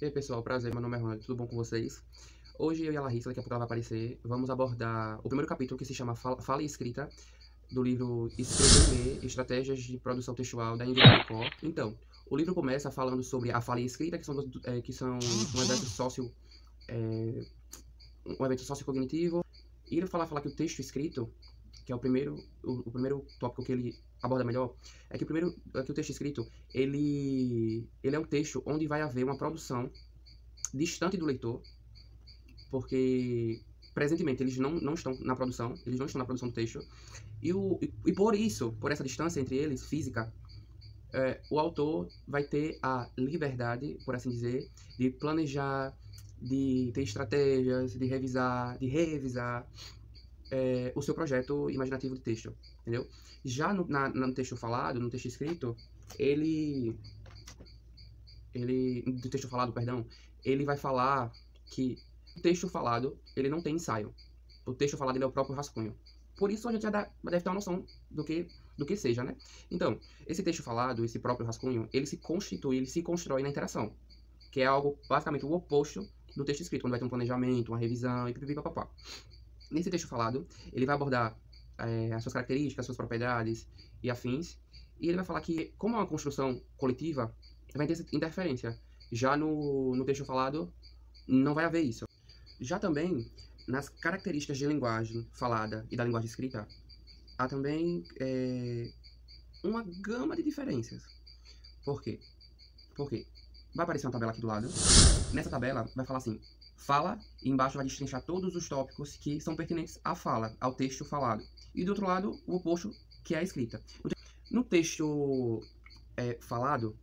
E aí pessoal, prazer, meu nome é Ronald, tudo bom com vocês? Hoje eu e a Larissa, daqui a pouco ela vai aparecer, vamos abordar o primeiro capítulo que se chama Fala e Escrita, do livro Escrever e Ler, Estratégias de Produção Textual, da Ingrid Betancourt. Então, o livro começa falando sobre a fala e escrita, que são um evento é, um evento sociocognitivo, e ele fala que o texto escrito, que é o primeiro tópico que ele aborda melhor, é que o texto escrito, ele é um texto onde vai haver uma produção distante do leitor, porque presentemente eles não estão na produção, eles não estão na produção do texto, e por isso, por essa distância entre eles, física, o autor vai ter a liberdade, por assim dizer, de planejar, de ter estratégias, de revisar o seu projeto imaginativo de texto, entendeu? Já no texto falado, no texto escrito, do texto falado, perdão, ele vai falar que o texto falado, ele não tem ensaio. O texto falado, ele é o próprio rascunho. Por isso, a gente já deve ter uma noção do que seja, né? Então, esse texto falado, esse próprio rascunho, ele se constrói na interação, que é algo, basicamente, o oposto do texto escrito, onde vai ter um planejamento, uma revisão e pipipipapá. Nesse texto falado, ele vai abordar as suas características, as suas propriedades e afins, e ele vai falar que, como é uma construção coletiva, vai ter interferência. Já no texto falado, não vai haver isso. Já também, nas características de linguagem falada e da linguagem escrita, há também uma gama de diferenças. Por quê? Porque vai aparecer uma tabela aqui do lado. Nessa tabela, vai falar assim, fala, e embaixo vai destrinchar todos os tópicos que são pertinentes à fala, ao texto falado. E do outro lado, o oposto, que é a escrita. No texto falado,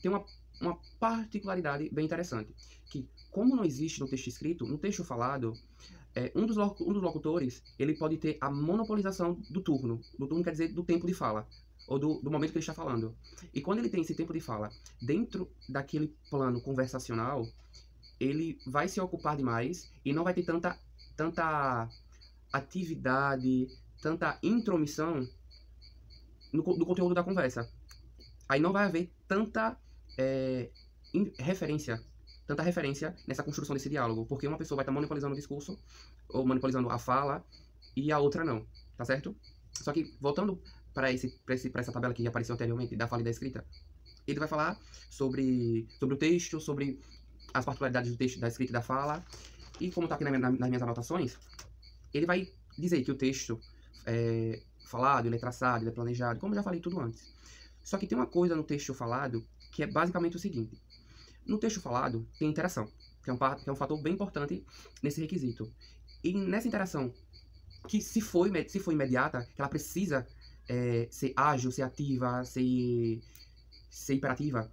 tem uma particularidade bem interessante, que como não existe no texto escrito, no texto falado, um dos locutores, ele pode ter a monopolização do turno. Do turno quer dizer do tempo de fala, ou do momento que ele está falando. E quando ele tem esse tempo de fala dentro daquele plano conversacional, ele vai se ocupar demais e não vai ter tanta atividade, tanta intromissão no conteúdo da conversa. Aí não vai haver tanta referência nessa construção desse diálogo, porque uma pessoa vai estar monopolizando o discurso, ou monopolizando a fala, e a outra não, tá certo? Só que, voltando para essa tabela que já apareceu anteriormente, da fala e da escrita, ele vai falar sobre o texto, sobre as particularidades do texto, da escrita e da fala, e como está aqui nas minhas anotações, ele vai dizer que o texto falado, ele é traçado, ele é planejado, como eu já falei tudo antes. Só que tem uma coisa no texto falado que é basicamente o seguinte. No texto falado tem interação, que é um fator bem importante nesse requisito. E nessa interação, que se for imediata, que ela precisa ser ágil, ser ativa, ser imperativa,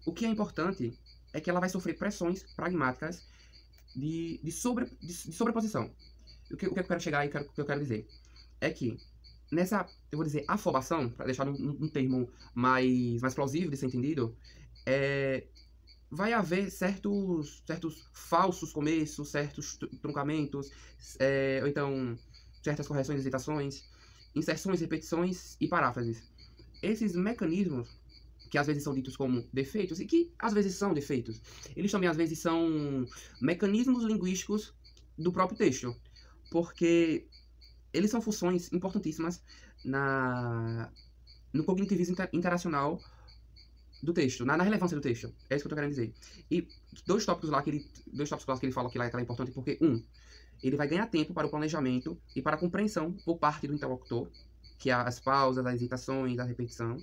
o que é importante é que ela vai sofrer pressões pragmáticas de sobreposição. O que eu quero chegar e o que eu quero dizer é que nessa, eu vou dizer, afobação, para deixar um termo mais plausível de ser entendido, vai haver certos falsos começos, certos truncamentos, ou então certas correções e hesitações, inserções, repetições e paráfrases. Esses mecanismos, que às vezes são ditos como defeitos, e que às vezes são defeitos, eles também às vezes são mecanismos linguísticos do próprio texto, porque eles são funções importantíssimas no cognitivismo interacional do texto, na relevância do texto. É isso que eu tô querendo dizer. E dois tópicos lá que ele fala que lá é importante, porque ele vai ganhar tempo para o planejamento e para a compreensão por parte do interlocutor, que é as pausas, as hesitações, a repetição.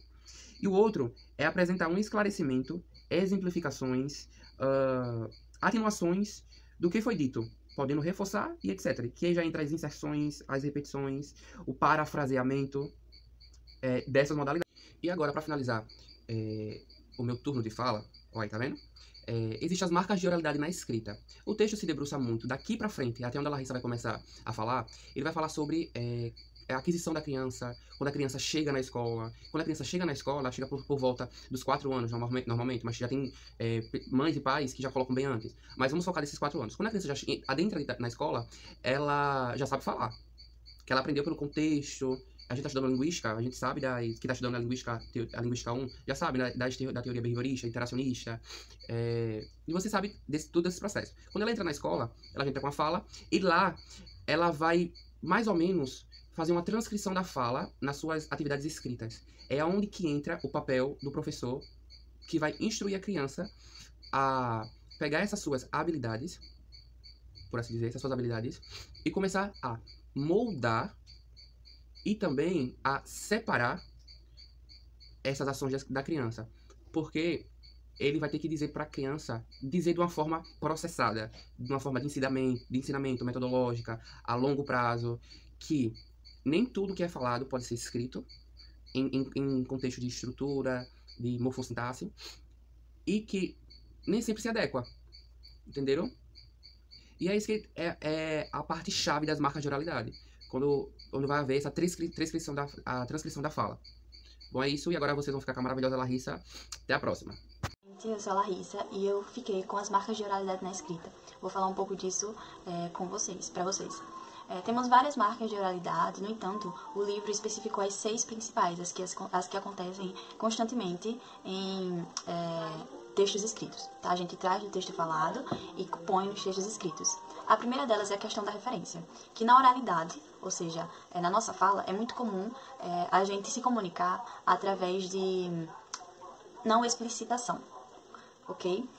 E o outro é apresentar um esclarecimento, exemplificações, atenuações do que foi dito, podendo reforçar e etc. Que aí já entra as inserções, as repetições, o parafraseamento dessas modalidades. E agora, para finalizar o meu turno de fala, olha aí, tá vendo? Existem as marcas de oralidade na escrita. O texto se debruça muito daqui para frente, até onde a Larissa vai começar a falar. Ele vai falar sobre a aquisição da criança, quando a criança chega na escola. Quando a criança chega na escola, ela chega por volta dos 4 anos, normalmente, mas já tem mães e pais que já colocam bem antes. Mas vamos focar nesses 4 anos. Quando a criança já adentra na escola, ela já sabe falar. Que ela aprendeu pelo contexto, a gente tá estudando linguística, a gente sabe que tá estudando a linguística 1, já sabe, né, da teoria behaviorista, interacionista, e você sabe todo esse processo. Quando ela entra na escola, ela entra com a fala, e lá ela vai, mais ou menos, fazer uma transcrição da fala nas suas atividades escritas. É onde que entra o papel do professor, que vai instruir a criança a pegar essas suas habilidades, por assim dizer, essas suas habilidades, e começar a moldar e também a separar essas ações da criança. Porque ele vai ter que dizer para a criança, dizer de uma forma processada, de uma forma de ensinamento metodológica, a longo prazo, que nem tudo que é falado pode ser escrito em contexto de estrutura, de morfossintaxe, e que nem sempre se adequa. Entenderam? E é isso que é a parte-chave das marcas de oralidade. Quando vai haver essa transcrição da fala. Bom, é isso. E agora vocês vão ficar com a maravilhosa Larissa. Até a próxima. Eu sou a Larissa e eu fiquei com as marcas de oralidade na escrita. Vou falar um pouco disso com vocês, para vocês. Temos várias marcas de oralidade, no entanto, o livro especificou as 6 principais, as que acontecem constantemente em textos escritos. Tá? A gente traz do texto falado e põe nos textos escritos. A primeira delas é a questão da referência, que na oralidade, ou seja, na nossa fala, é muito comum a gente se comunicar através de não explicitação. Ok?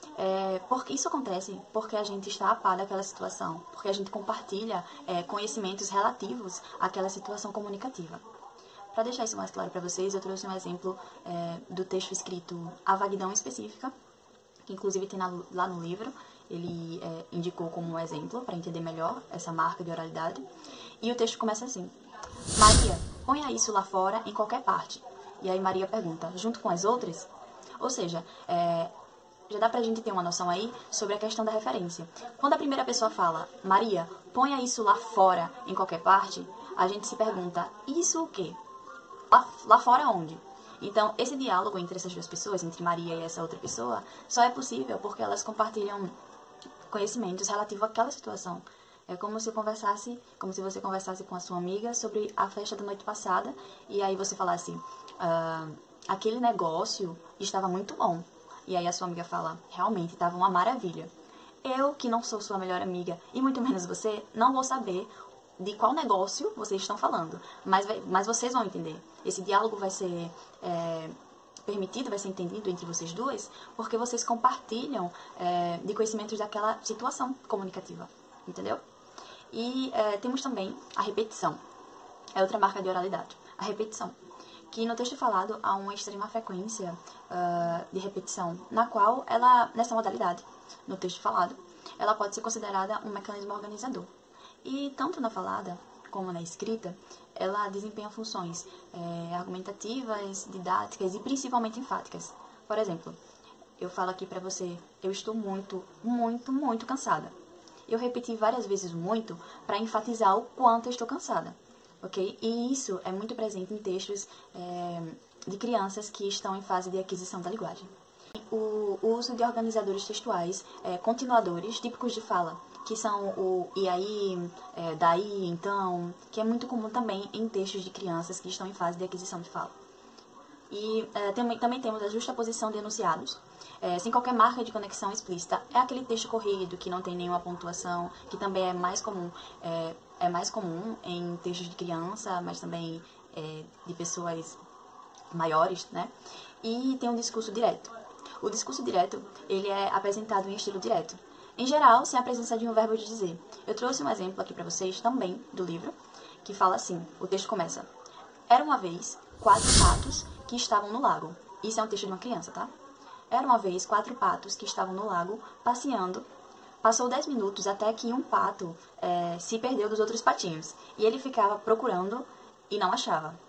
Porque isso acontece porque a gente está a par daquela situação, porque a gente compartilha conhecimentos relativos àquela situação comunicativa. Para deixar isso mais claro para vocês, eu trouxe um exemplo do texto escrito A Vaguidão Específica, que inclusive tem lá no livro, ele indicou como um exemplo para entender melhor essa marca de oralidade. E o texto começa assim: Maria, ponha isso lá fora em qualquer parte. E aí Maria pergunta, junto com as outras? Ou seja, já dá pra gente ter uma noção aí sobre a questão da referência. Quando a primeira pessoa fala, Maria, ponha isso lá fora, em qualquer parte, a gente se pergunta, isso o quê? Lá fora onde? Então, esse diálogo entre essas duas pessoas, entre Maria e essa outra pessoa, só é possível porque elas compartilham conhecimentos relativos àquela situação. É como se você conversasse com a sua amiga sobre a festa da noite passada, e aí você falasse, aquele negócio estava muito bom. E aí a sua amiga fala, realmente, estava uma maravilha. Eu, que não sou sua melhor amiga, e muito menos você, não vou saber de qual negócio vocês estão falando. Mas vocês vão entender. Esse diálogo vai ser permitido, vai ser entendido entre vocês duas, porque vocês compartilham de conhecimentos daquela situação comunicativa. Entendeu? E temos também a repetição. É outra marca de oralidade. A repetição. Que no texto falado há uma extrema frequência de repetição, na qual nessa modalidade, no texto falado, ela pode ser considerada um mecanismo organizador. E tanto na falada como na escrita, ela desempenha funções argumentativas, didáticas e principalmente enfáticas. Por exemplo, eu falo aqui pra você, eu estou muito, muito, muito cansada. Eu repeti várias vezes muito para enfatizar o quanto eu estou cansada. Okay? E isso é muito presente em textos de crianças que estão em fase de aquisição da linguagem. O uso de organizadores textuais continuadores típicos de fala, que são o e aí, daí, então, que é muito comum também em textos de crianças que estão em fase de aquisição de fala. E também temos a justaposição de enunciados, sem qualquer marca de conexão explícita. É aquele texto corrido, que não tem nenhuma pontuação, que também é mais comum em textos de criança, mas também de pessoas maiores, né? E tem um discurso direto. O discurso direto, ele é apresentado em estilo direto. Em geral, sem a presença de um verbo de dizer. Eu trouxe um exemplo aqui para vocês também do livro, que fala assim, o texto começa: Era uma vez 4 patos que estavam no lago. Isso é um texto de uma criança, tá? Era uma vez 4 patos que estavam no lago passeando. Passou 10 minutos até que um pato se perdeu dos outros patinhos. E ele ficava procurando e não achava.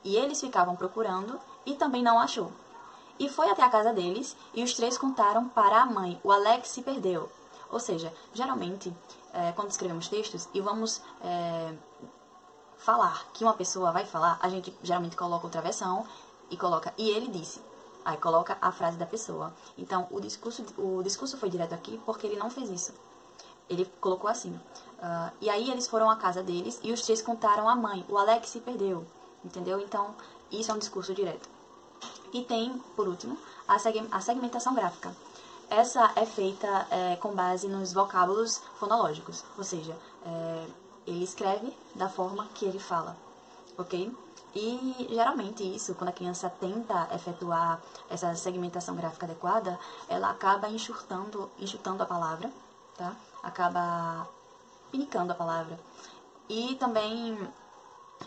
E eles ficavam procurando e também não achou. E foi até a casa deles e os 3 contaram para a mãe: o Alex se perdeu. Ou seja, geralmente, quando escrevemos textos e vamos falar que uma pessoa vai falar, a gente geralmente coloca outra versão e coloca "e ele disse". Aí coloca a frase da pessoa. Então, o discurso foi direto aqui porque ele não fez isso. Ele colocou assim. E aí eles foram à casa deles e os 3 contaram à mãe: o Alex se perdeu. entendeu? Então, isso é um discurso direto. E tem, por último, a segmentação gráfica. Essa é feita com base nos vocábulos fonológicos, ou seja, ele escreve da forma que ele fala, ok? E geralmente isso, quando a criança tenta efetuar essa segmentação gráfica adequada, ela acaba enxutando a palavra, tá? Acaba pinicando a palavra. E também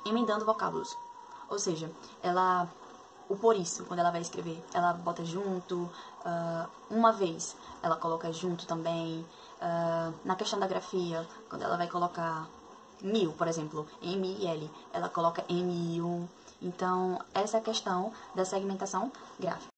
emendando vocábulos. Ou seja, o por isso, quando ela vai escrever, ela bota junto, uma vez ela coloca junto também. Na questão da grafia, quando ela vai colocar mil, por exemplo, M-I-L, ela coloca M-I-U. Então, essa é a questão da segmentação gráfica.